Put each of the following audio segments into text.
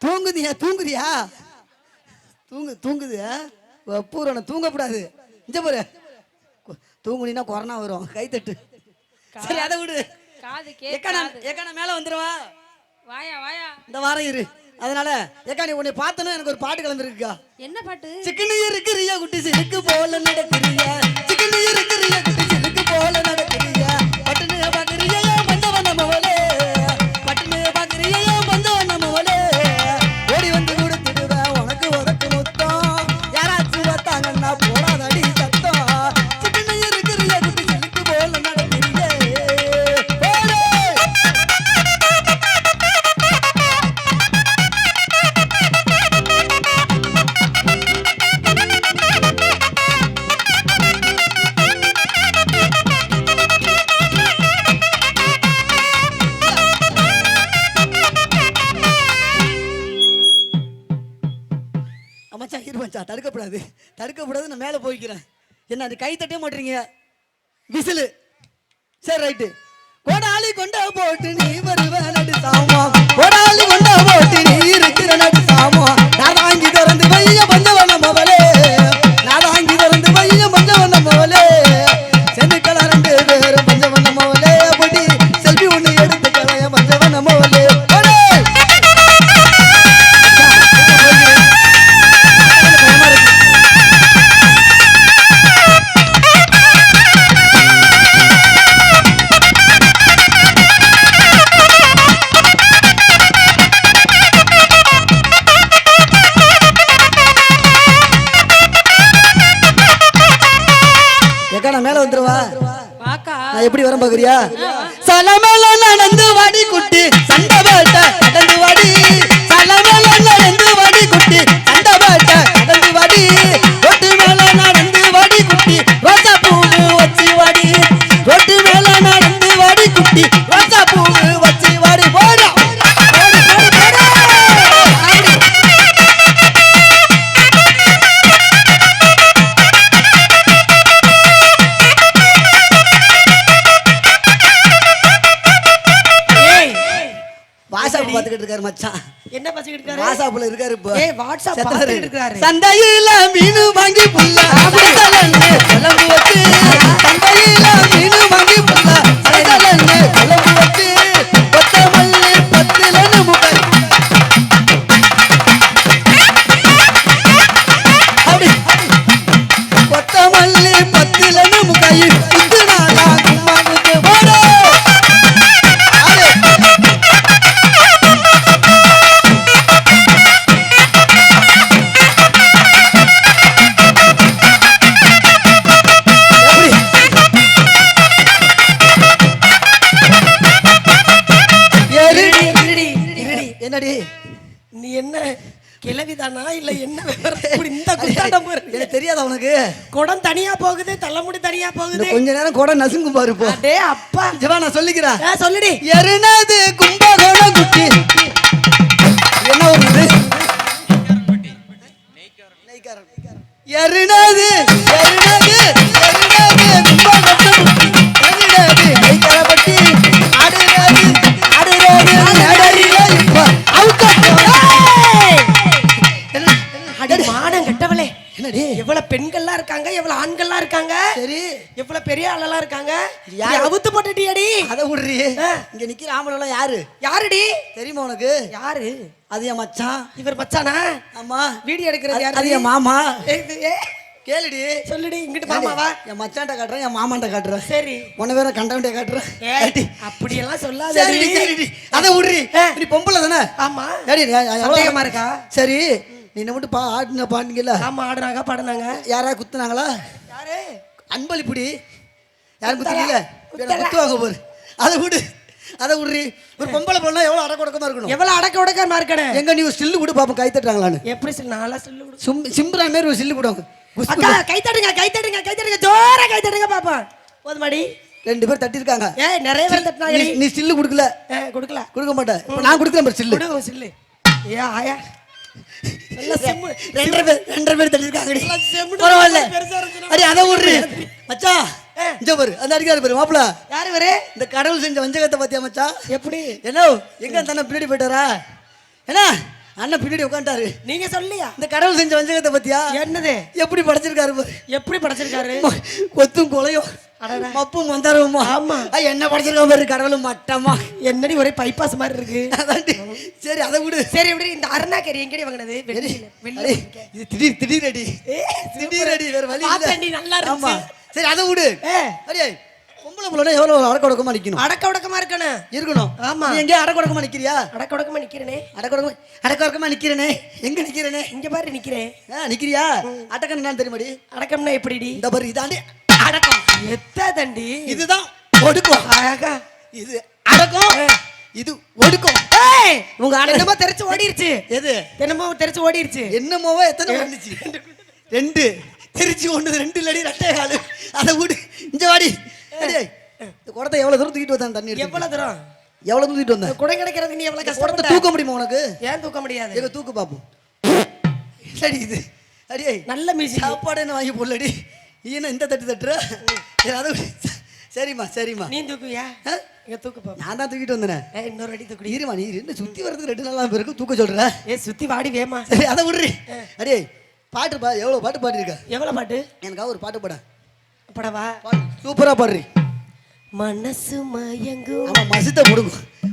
தூங்குறியா தூங்குது பூரண தூங்கக்கூடாது. இங்க பாரு, தூங்குனா கொரோனா வரும். கைத்தட்டு. சரி அதை விடு. ஏக்கா மேல வந்துருவா. வாயா இந்த வாரம் இரு. அதனால ஏக்கா நீ உன்னை பார்த்தனும் எனக்கு ஒரு பாட்டு கிளம்பிருக்கா. என்ன பாட்டு? சிக்கன் இருக்கிறியா குட்டி சிலுக்கு போல நடக்கிறியா, சிக்கன் இருக்கிறியா குட்டி சிலுக்கு போல நடக்கிறியா, பட்டுனு பாக்குறியா பந்தவன மவளே, பட்டுனு பாக்குறியா பந்தவன மவளே, ஓடி வந்து கொடுத்துடுவேன் உனக்கு உதக்கு முத்தம், யாராச்சும் பார்த்தாங்கன்னா போடாதடி சத்தம், சிக்கன் இருக்கிறியா குட்டி சிலுக்கு போல நடக்கிறியா. தடுக்கப்படாது. நான் மேலே போய்க்கிறேன். என்ன அது கை தட்டே மாட்டீங்க. விசிலு. சரி ரைட்டு. கோடாலி கொண்ட போட்டு நீ வருவ நடு சாமா, கோடாலி கொண்ட போட்டு நீ இருக்கிற நடு சாமா, நான் வாங்கி திறந்து வைய பஞ்சவன மவளே, நான் வாங்கி திறந்து வைய பஞ்சவன மவளே, சென்னுக்கள 2 பேரும் பஞ்சவன மவளே, அப்படி செல்வி ஒண்ணு எடுத்து கலைய பஞ்சவன மவளே. மேல வந்துருவா. எப்படி வர பாக்குறியா? சலமேல நடந்து வாடி குட்டி சண்டபாட்ட கடந்து வாடி, சலமேல நடந்து வாடி குட்டி சண்டபாட்ட கடந்து வாடி, ரொட்டு மேல நடந்து வாடி குட்டி ரோசா பூவு வச்சி வாடி, ரொட்டு மேல நடந்து வாடி குட்டி ரோசா பூவு வச்சி வாடி. போடா மச்சான். என்ன பசிக்கிட்டு இருக்காரு? வாட்ஸ்அப்ல இருக்காரு. இப்போ வாட்ஸ்அப் பார்த்துட்டு இருக்காரு. சந்தையில மீன் வாங்கி புள்ள சலன்னு கலந்து வச்சு, சந்தையில மீன் வாங்கி புள்ள சலன்னு கலந்து வச்சு, கொத்தமல்லி 10 முகை அப்படி கொத்தமல்லி 10 முகை குத்துனாலா கும்மாவுக்கு போட. என்னடி நீ என்ன கிளவிதானா இல்ல என்ன? இந்த குத்தாட்டம் எனக்கு தெரியாதா உனக்கு? குடம் தனியா போகுது, தலைமுடி தனியா போகுது. கொஞ்ச நேரம் குடம் நசுங்கும் பாரு. போ டே அப்பா ஜவா நான் சொல்லிக்கிறேன். சொல்லுடி. எருனது கும்பகோணம் குட்டி என்ன வருது? எருனது எருனது எருனது கும்பகோணம் குட்டி எருனது நெய்க்கரப்பட்டி ஆடுறது ஆடுறது நடரில இப்ப அவுட். மானம் கட்டவளே. என்னடி எவ்வளவு பெண்கள்லாம் இருக்காங்க, எவ்வளவு ஆண்கள்லாம் இருக்காங்க, சரி எவ்வளவு பெரிய ஆளெல்லாம் இருக்காங்க. அவுத்து போட்டுட்டியடி. அதை விடுறி. இங்க நிக்கிற ஆம்பளை யாரு? யாருடி தெரியுமா உனக்கு? யாரு? அது என் மச்சான். இவர் மச்சானா? ஆமா. வீடியோ எடுக்கிறது யாரு? அது என் மாமா. கேளுடி. சொல்லுடி. இங்கிட்டு மாமாவா? என் மச்சான்ட்ட காட்டுறேன், என் மாமான்ட்ட காட்டுறேன். சரி. உன்ன வேற கண்டவன்ட்ட காட்டுறேன். அப்படி எல்லாம் சொல்லாத. சரி அதை விடுறி. நீ பொம்பளை தானே? ஆமா. சந்தேகமா இருக்கா? சரி நீ என்ன மட்டும் ஆடுன பாடுங்கல்ல? ஆமா ஆடுறாங்க பாடுனாங்க. யாராவது குத்துனாங்களா? யாரு? அன்பளிப்புடி. யாரும் குத்துறீங்களா? குத்துவாங்க போரு. அதை விடு. அதை விடுறி. ஒரு பொம்பளை பொண்ணா எவ்வளவு அடக்க உடக்கமா இருக்கணும்? எவ்வளவு அடக்க உடக்கமா இருக்கணும்? எங்க நீ ஒரு ஸ்டில்லு கொடு பாப்போம். கை தட்டுறாங்களான்னு. எப்படி நாளா ஸ்டில்லு கொடு. சிம்புரா மாதிரி ஒரு ஸ்டில்லு கொடுங்க. அக்கா கை தட்டுங்க கை தட்டுங்க கை தட்டுங்க ஜோரா கை தட்டுங்க பாப்போம். போதுமாடி. 2 பேர் தட்டி இருக்காங்க. நிறைய பேர் தட்டினாங்க. நீ ஸ்டில்லு கொடுக்கல. கொடுக்கல. கொடுக்க மாட்டேன். இப்போ நான் கொடுக்குறேன் பாரு ஸ்டில்லு. கொடுங்க ஸ்டில்லு. ஆயா ரெண்டரை பேர் தள்ளிருக்காங்க. பரவாயில்ல. அடி அதை விடுறி மச்சான். இங்க பாரு அந்த அடிக்காரு பாரு மாப்பிள. யாரு பாரு? இந்த கடவுள் செஞ்ச வஞ்சகத்தை பாத்தியா மச்சான்? எப்படி என்ன எங்க தானே பின்னாடி போயிட்டாரா? என்ன அண்ணன் பின்னாடி உட்காந்துட்டாரு. நீங்க சொல்லியா? இந்த கடவுள் செஞ்ச வஞ்சகத்தை பத்தியா? என்னது? எப்படி படைச்சிருக்காரு பாரு. எப்படி படைச்சிருக்காரு? கொத்தும் கொலையும் அடடா. மப்பும் மந்தாரமா. ஆமா. என்ன படைச்சிருக்காரு பாரு கடவுளும் மட்டமா. என்னடி ஒரே பைபாஸ் மாதிரி இருக்கு. அதாண்டி. சரி அதை விடு. சரி எப்படி இந்த அருணாக்கறி எங்கடி வாங்குனது? அடே, இது திடீர் அடி. திடீர் அடி வேற வழி இல்ல. பாத்தண்டி நல்லா ஆமா. இருக்கு. சரி அதை விடு. அடே பொம்பளை புள்ளனா எவ்வளவு அடக்க ஒடுக்கமா நிக்கணும். அடக்க ஒடுக்கமா இருக்கணும். ஆமா. நீ எங்க அடக்க ஒடுக்கமா நிக்கிறியா? அடக்க ஒடுக்கமா நிக்கிறேனே. அடக்க ஒடுக்கமா நிக்கிறேனே. எங்க நிக்கிறேனே? இங்க பாரு நிக்கிறேன். நிக்கிறியா? அடக்கம் என்னன்னு தெரியுமாடி? அடக்கம்னா எப்படிடி? இந்த பாரு இதாண்டி அடக்கம். எத்ததண்டி? இதுதான் ஒடுக்கம். அழகா. இது அடக்கம். இது ஒடுக்கம். ஏய் உங்க என்னமோ தெரிச்சு ஓடிருச்சு. எது? என்னமோ தெரிச்சு ஓடிருச்சு. என்னமோவா எத்தனை வந்துச்சு? 2 தெரிச்சு ஒண்ணு 2 இல்லடி 2 காலு. அதை விடு. இங்க வாடி. டேய் இந்த குடத்தை எவ்வளவு தூரம் தூக்கிட்டு வந்தான் தண்ணி எடுத்து? எவ்வளவு தூரம்? எவ்வளவு தூக்கிட்டு வந்த? குடம் கிடைக்கிறது நீ எவ்வளவு குடத்தை கஷ்டப்பட்ட? தூக்க முடியுமா உனக்கு? ஏன் தூக்க முடியாது? எங்க தூக்கு பாப்போம். சரி இது. அடியே நல்ல மியூசிக். சாப்பாடு என்ன வாங்கி போடலடி. நீ என்ன இந்த தட்டு தட்டுற? சரிம்மா. நீ தூக்குவியா? இங்க தூக்கு பாப்போம். நான் தான் தூக்கிட்டு வந்தேன். இன்னொரு அடி தூக்குடி. இருமா நீ என்ன சுத்தி வரதுக்கு 2 நாளா பேருக்கு தூக்க சொல்ற? சுத்தி வாடி வேமா. சரி அதை விடுறி. அடே பாட்டு எவ்வளவு பாட்டு பாடிருக்க? எவ்வளவு பாட்டு? எனக்காக ஒரு பாட்டு பாட. படவா? சூப்பரா பாடுறி. மனசு மயங்கும். ஆமா மசித்த போடுங்க.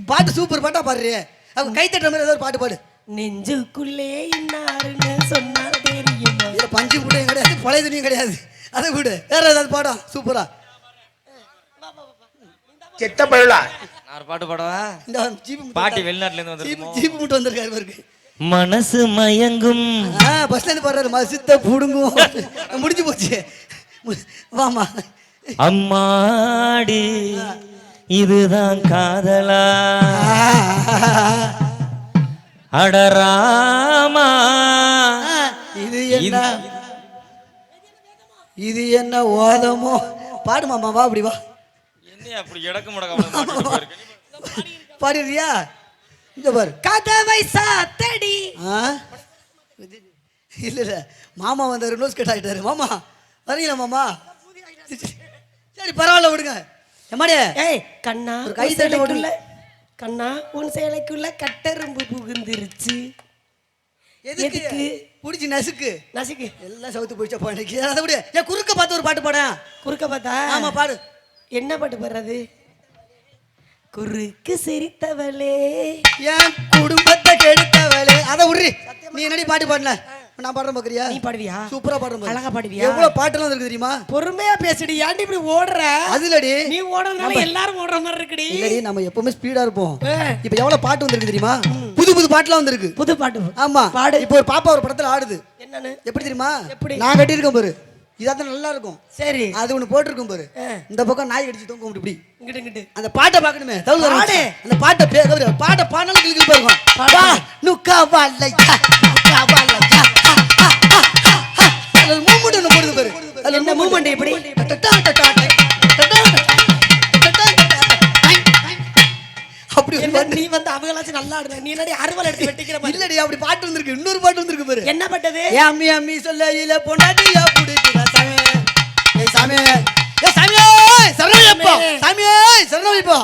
பாட்டு சூப்பர் பாட்டா பாடுறீ. அவங்க கை தட்டுற மாதிரி ஏதோ ஒரு பாட்டு பாடு. நெஞ்சுக்குள்ளே இன்னாருன்னு சொன்னா தெரியுமா? இல்ல பஞ்சு புட்டையும் கிடையாது பழைய துணியும் கிடையாது. அதை விடு. வேற ஏதாவது பாடம் சூப்பரா. செத்த பழுலா நான் ஒரு பாட்டு பாடவா? இந்த ஜீப் பாட்டி வெளிநாட்டுல இருந்து வந்திருக்கோம். ஜீப் மட்டும் வந்திருக்காரு பாருக்கு. மனசு மயங்கும். பஸ்ல இருந்து பாடுறாரு. மசித்த புடுங்கும். முடிஞ்சு போச்சு. வாமா. அம்மாடி இதுதான் காதலா? அடராமா இது என்ன ஓதமோ? பாடு மாமா வா அப்படி வா. என்ன அப்படி இடக்கு முடக்க பாடுறியா? இந்த பாரு. கதவை சாத்தடி. இல்ல மாமா வந்தாரு. நோஸ் கட் ஆயிட்டாரு. மாமா வரீங்களா மாமா? சரி பரவாயில்ல விடுங்க. எம்மாடியே ஏய் கண்ணா ஒரு கை தட்டி சேலைக்குள்ள கண்ணா உன் சேலைக்குள்ள கட்டெரும்பு புகுந்துருச்சு. எதுக்கு? புடிச்சு நசுக்கு நசுக்கு. எல்லாம் சவுத்து போயிச்சா பாடிக்கு. அதை விடு. ஏன் குறுக்க பார்த்து ஒரு பாட்டு பாட. குறுக்க பார்த்தா? ஆமா பாடு. என்ன பாட்டு பாடுறது? குறுக்கு சிரித்தவளே என் குடும்பத்தை கெடுத்தவளே. அதை விடுறி. நீ என்னடி பாட்டு பாடல? நான் பாடுறேன் பாக்குறியா? நீ பாடுவியா? சூப்பரா பாடுறேன். அழகா பாடுவியா? எவ்வளவு பாட்டுலாம் இருக்கு தெரியுமா? பொறுமையா பேசுடி. ஏன்டி இப்படி ஓடுற? அதுலடி நீ ஓடுறதுனால எல்லாரும் ஓடுற மாதிரி இருக்குடி. இல்லடி நம்ம எப்பவுமே ஸ்பீடா இருப்போம். இப்போ எவ்வளவு பாட்டு வந்திருக்கு தெரியுமா? புது பாட்டுலாம் வந்திருக்கு. புது பாட்டு. ஆமா பாடு. இப்போ ஒரு பாப்பா ஒரு படத்துல ஆடுது. என்னன்னு? எப்படி தெரியுமா? எப்படி? நான் கட்டி இருக்கேன் பாரு. இதான் நல்லா இருக்கும். சரி அது ஒண்ணு போட்டுருக்கும் பாரு. இந்த பக்கம் நாய் கடிச்சு தொங்கும் இப்படி. இங்கிட்டு அந்த பாட்டை பார்க்கணுமே. பாடு. அந்த பாட்டை பாடணும் கிளிக்கு பாருங்க. வா நுக்கா வாலையா நுக்கா வாலையா. அது மூமெண்ட் ஒன்று போடுது பாரு. அது என்ன மூமெண்ட் எப்படி? அப்படி ஒரு பாட்டு. நீ வந்து அவங்களாச்சும் நல்லா ஆடுற. நீ என்னடி அறுவலை எடுத்து வெட்டிக்கிற மாதிரி? இல்லடி அப்படி பாட்டு வந்திருக்கு. இன்னொரு பாட்டு வந்திருக்கு பாரு. என்ன பாட்டது? ஏ அம்மி அம்மி சொல்லையில பொண்டாட்டியா புடிக்குதா சாமி. ஏய் சாமி. ஏய் சாமி சரணமைப்பா. சாமி சரணமைப்பா.